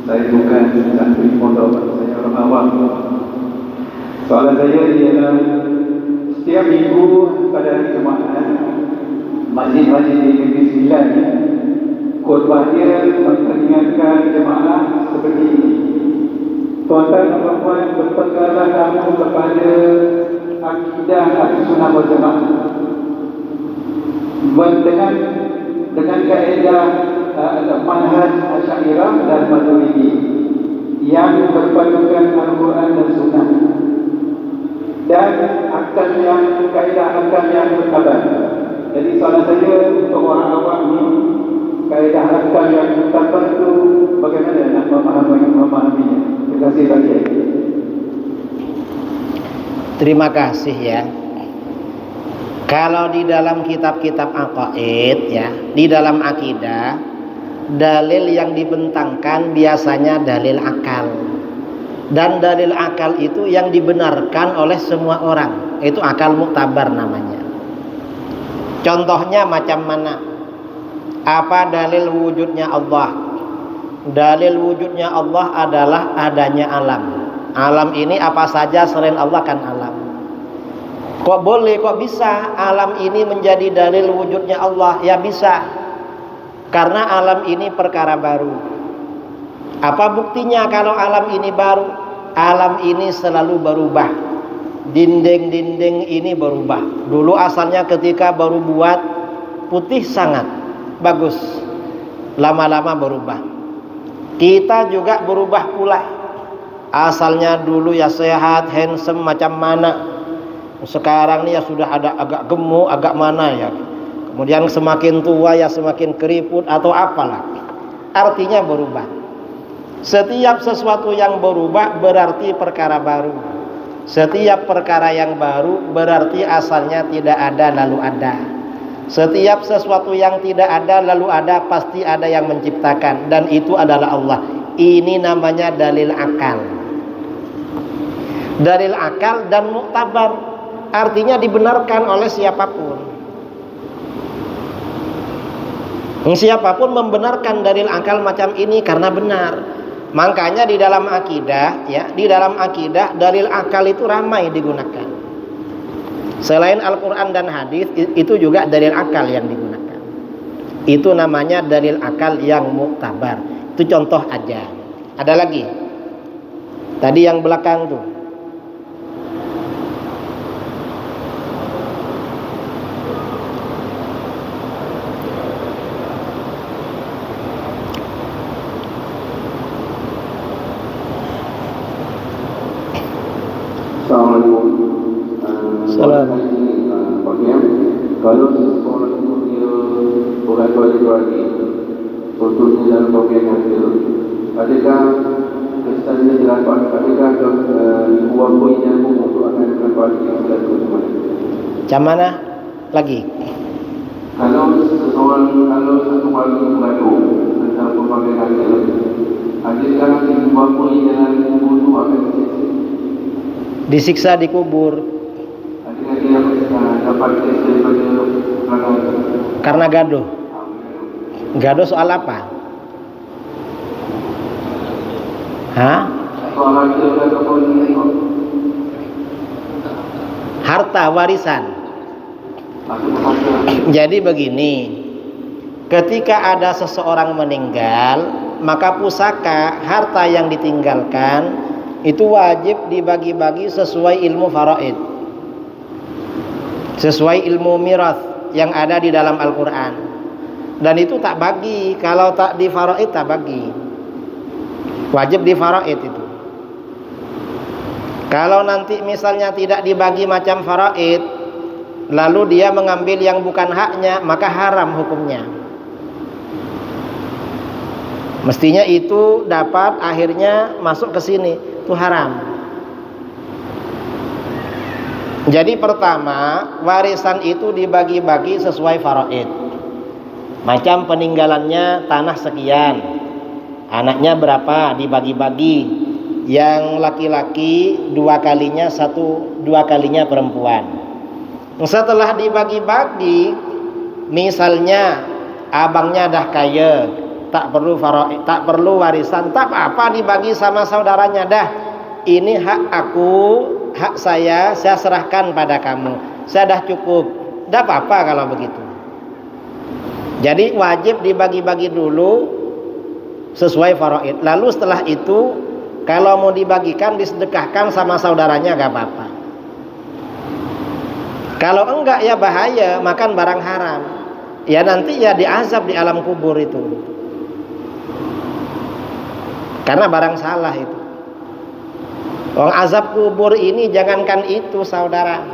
Saya bukan santri pondok, saya orang awam. Soalan saya ialah setiap minggu pada hari Jumaat, masjid-masjid di Negeri Sembilan khutbah dia memperingatkan jemaah seperti ini. Tuan-tuan dan puan-puan, berpeganglah kamu kepada akidah Ahlussunnah wal Jamaah dengan kaedah manhaj Asy'ariyah dan Maturidi yang berpadukan Al-Quran dan Sunnah, dan kaedah akal yang berkabar. Jadi soalan saya untuk orang awam ni, kaedah akal yang berkabar itu bagaimana nak memahaminya? Terima kasih banyak. Terima kasih ya. Kalau di dalam kitab-kitab aqaid ya, di dalam akidah, dalil yang dibentangkan biasanya dalil akal. Dan dalil akal itu yang dibenarkan oleh semua orang. Itu akal muktabar namanya. Contohnya macam mana? Apa dalil wujudnya Allah? Dalil wujudnya Allah adalah adanya alam. Alam ini apa saja selain Allah kan alam. Kok boleh, kok bisa alam ini menjadi dalil wujudnya Allah? Ya bisa. Karena alam ini perkara baru. Apa buktinya kalau alam ini baru? Alam ini selalu berubah. Dinding-dinding ini berubah. Dulu asalnya ketika baru buat putih sangat bagus. Lama-lama berubah. Kita juga berubah pula. Asalnya dulu ya sehat, handsome macam mana. Sekarang ni ya sudah ada agak gemuk, agak mana ya. Kemudian semakin tua ya semakin keriput atau apalah. Artinya berubah. Setiap sesuatu yang berubah berarti perkara baru. Setiap perkara yang baru berarti asalnya tidak ada lalu ada. Setiap sesuatu yang tidak ada lalu ada pasti ada yang menciptakan, dan itu adalah Allah. Ini namanya dalil akal. Dalil akal dan muktabar. Artinya dibenarkan oleh siapapun. Siapapun membenarkan dalil akal macam ini karena benar. Makanya di dalam akidah, ya, di dalam akidah dalil akal itu ramai digunakan. Selain Al-Quran dan hadis, itu juga dalil akal yang digunakan. Itu namanya dalil akal yang muktabar. Itu contoh aja. Ada lagi. Tadi yang belakang tuh. Kalau seseorang itu dia orang lagi, contohnya dalam bagian hasil, adakah kesannya dilakukan, adakah dua poin yang untuk akan dilakukan dan kemudian? Macam mana lagi? Kalau satu kali mengadu tentang pembagian hasil, adakah dua poin yang untuk akan disiksa di kubur? Karena gaduh. Gaduh soal apa? Harta warisan. Jadi begini, ketika ada seseorang meninggal, maka pusaka harta yang ditinggalkan itu wajib dibagi-bagi sesuai ilmu faraid, sesuai ilmu mirath yang ada di dalam Al-Quran. Dan itu tak bagi. Kalau tak di faraid tak bagi. Wajib di faraid itu. Kalau nanti misalnya tidak dibagi macam faraid, lalu dia mengambil yang bukan haknya, maka haram hukumnya. Mestinya itu dapat akhirnya masuk ke sini, itu haram. Jadi pertama, warisan itu dibagi-bagi sesuai faraid. Macam peninggalannya tanah sekian, anaknya berapa dibagi-bagi. Yang laki-laki 2 kalinya 2 kalinya perempuan. Setelah dibagi-bagi, misalnya abangnya dah kaya, tak perlu faraid, tak perlu warisan, tak apa dibagi sama saudaranya dah. Ini hak aku, hak saya serahkan pada kamu. Saya dah cukup. Dah apa-apa kalau begitu. Jadi wajib dibagi-bagi dulu sesuai faraid. Lalu setelah itu kalau mau dibagikan disedekahkan sama saudaranya gak apa-apa. Kalau enggak ya bahaya, makan barang haram. Ya nanti ya diazab di alam kubur itu. Karena barang salah itu. Wong azab kubur ini jangankan itu saudara.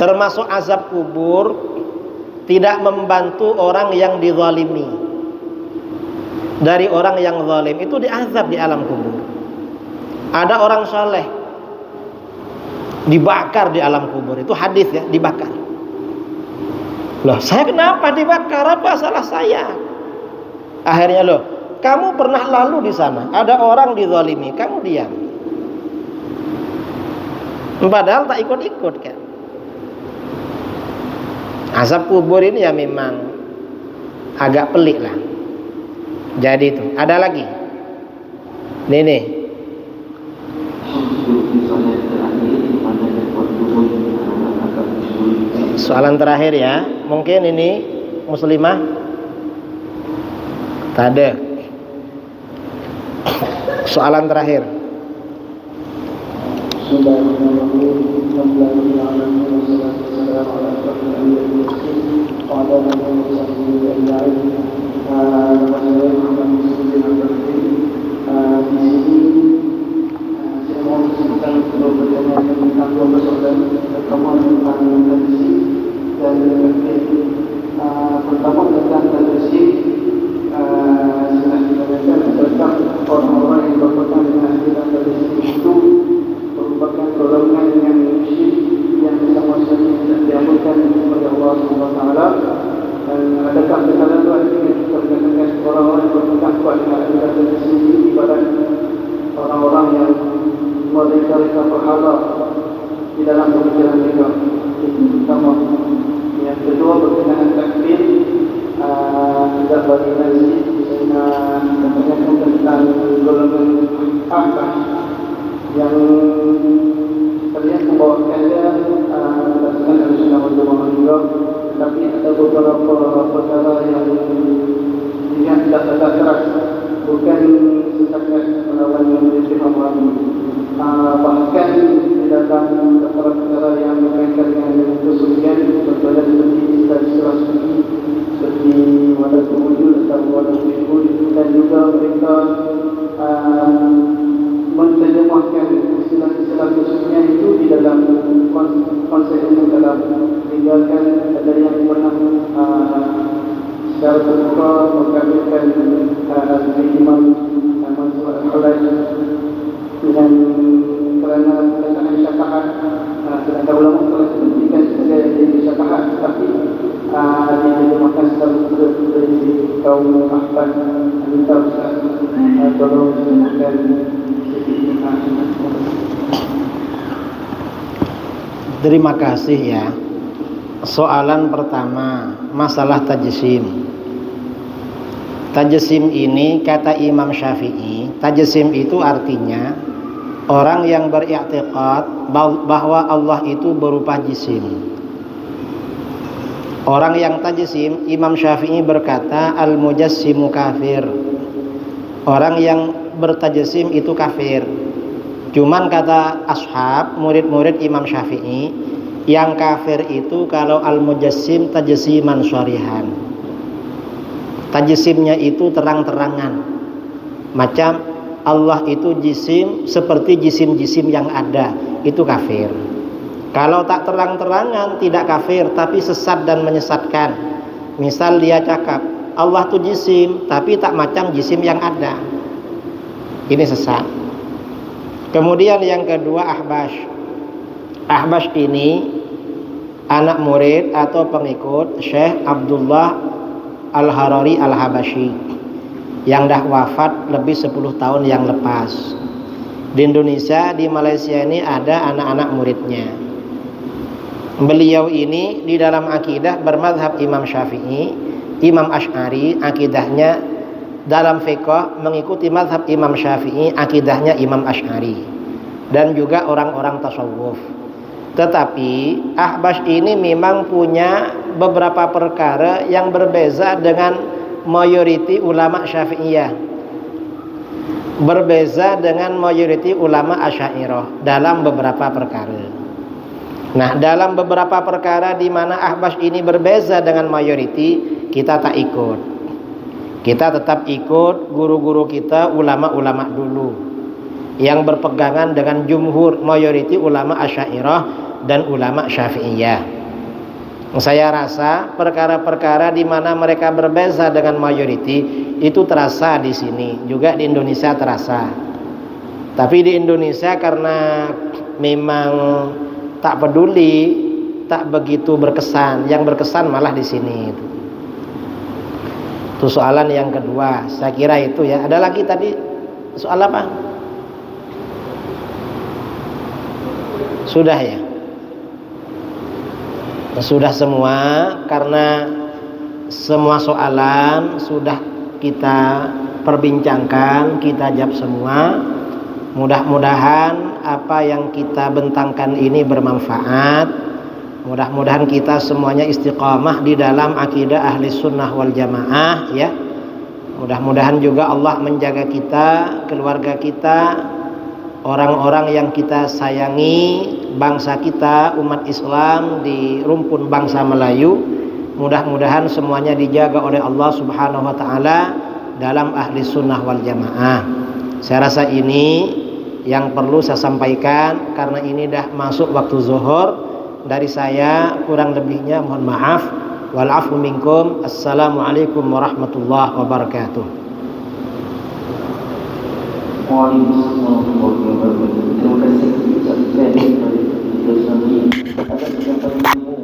Termasuk azab kubur tidak membantu orang yang dizalimi. Dari orang yang zalim itu diazab di alam kubur. Ada orang saleh dibakar di alam kubur, itu hadis ya, dibakar. Loh, saya kenapa dibakar? Apa salah saya? Akhirnya loh, kamu pernah lalu di sana, ada orang dizalimi, kamu diam. Padahal tak ikut-ikut kan. Azab kubur ini ya memang agak pelik lah. Jadi itu, ada lagi. Nih. Soalan terakhir ya. Mungkin ini muslimah. Tak ada. Soalan terakhir. Pertama tentang tradisi orang-orang yang berpegang dengan ajaran tradisi itu merupakan golongan yang musyrik yang sama-sama tidak diamalkan oleh Allah SWT. Dan adakah kesalahan itu artinya berkaitan dengan orang-orang yang berpegang dengan ajaran tradisi ibarat orang-orang yang mereka berhala di dalam pemikiran mereka? Itu pertama. Yang kedua berkenaan takbir, tidak bagi nasi sehingga kebanyakan tentang golongan akal yang terlihat membawakannya berdasarkan Al-Sunnah wal Jamaah juga, tetapi ada beberapa perkara yang tidak tegak keras, bukan setakat melawan yang menjadi memahami. Bahkan di dalam perkara yang berkaitan dengan kesucian, contohnya seperti istilah suci, seperti wadah wujud atau wadah wujud, dan juga mereka menerjemahkan istilah-istilah kesucian itu di dalam konsep yang dalam, tinggalkan ada yang pernah secara terbuka mengkabirkan Imam Mansur Al-Halaj dengan kerana perkataan syafaat. Sedangkan ulama telah sebutkan sebagai syafaat, tapi diterjemahkan secara dari kaum Ahmad minta Ustaz tolong sebutkan sedikit. Terima kasih ya. Soalan pertama, masalah tajsim. Tajsim ini kata Imam Syafi'i, tajsim itu artinya orang yang beriktikad bahwa Allah itu berupa jisim. Orang yang tajsim, Imam Syafi'i berkata al-mujassimu kafir. Orang yang bertajsim itu kafir. Cuman kata ashab, murid-murid Imam Syafi'i, yang kafir itu kalau al-mujassim tajsiman syarihan. Tajsimnya itu terang-terangan. Macam Allah itu jisim seperti jisim-jisim yang ada, itu kafir. Kalau tak terang-terangan tidak kafir, tapi sesat dan menyesatkan. Misal dia cakap Allah itu jisim tapi tak macam jisim yang ada, ini sesat. Kemudian yang kedua Ahbash. Ahbash ini anak murid atau pengikut Syekh Abdullah Al-Harari Al-Habashi yang dah wafat lebih 10 tahun yang lepas. Di Indonesia, di Malaysia ini ada anak-anak muridnya. Beliau ini di dalam akidah bermadhab Imam Syafi'i, Imam Asy'ari akidahnya dalam fiqh mengikuti mazhab Imam Syafi'i, akidahnya Imam Asy'ari, dan juga orang-orang tasawuf. Tetapi Ahbas ini memang punya beberapa perkara yang berbeza dengan mayoriti ulama Syafi'iyah, berbeza dengan mayoriti ulama Asy'ariyah dalam beberapa perkara. Nah, dalam beberapa perkara di mana Ahbas ini berbeza dengan mayoriti, kita tak ikut. Kita tetap ikut guru-guru kita, ulama-ulama dulu yang berpegangan dengan jumhur mayoriti ulama Asy'ariyah dan ulama Syafi'iyah. Saya rasa perkara-perkara di mana mereka berbeza dengan mayoriti itu terasa di sini, juga di Indonesia terasa. Tapi di Indonesia karena memang tak peduli, tak begitu berkesan. Yang berkesan malah di sini. Itu soalan yang kedua. Saya kira itu ya. Ada lagi tadi soal apa? Sudah ya? Sudah semua, karena semua soalan sudah kita perbincangkan, kita jawab semua. Mudah-mudahan apa yang kita bentangkan ini bermanfaat. Mudah-mudahan kita semuanya istiqamah di dalam akidah ahli sunnah wal jamaah ya. Mudah-mudahan juga Allah menjaga kita, keluarga kita, orang-orang yang kita sayangi, bangsa kita, umat Islam di rumpun bangsa Melayu. Mudah-mudahan semuanya dijaga oleh Allah Subhanahu wa ta'ala dalam ahli sunnah wal jamaah. Saya rasa ini yang perlu saya sampaikan, karena ini dah masuk waktu zuhur. Dari saya kurang lebihnya mohon maaf. Wal afu minkum. Assalamualaikum warahmatullahi wabarakatuh. Waalaikumsalam warahmatullahi wabarakatuh. Terima kasih.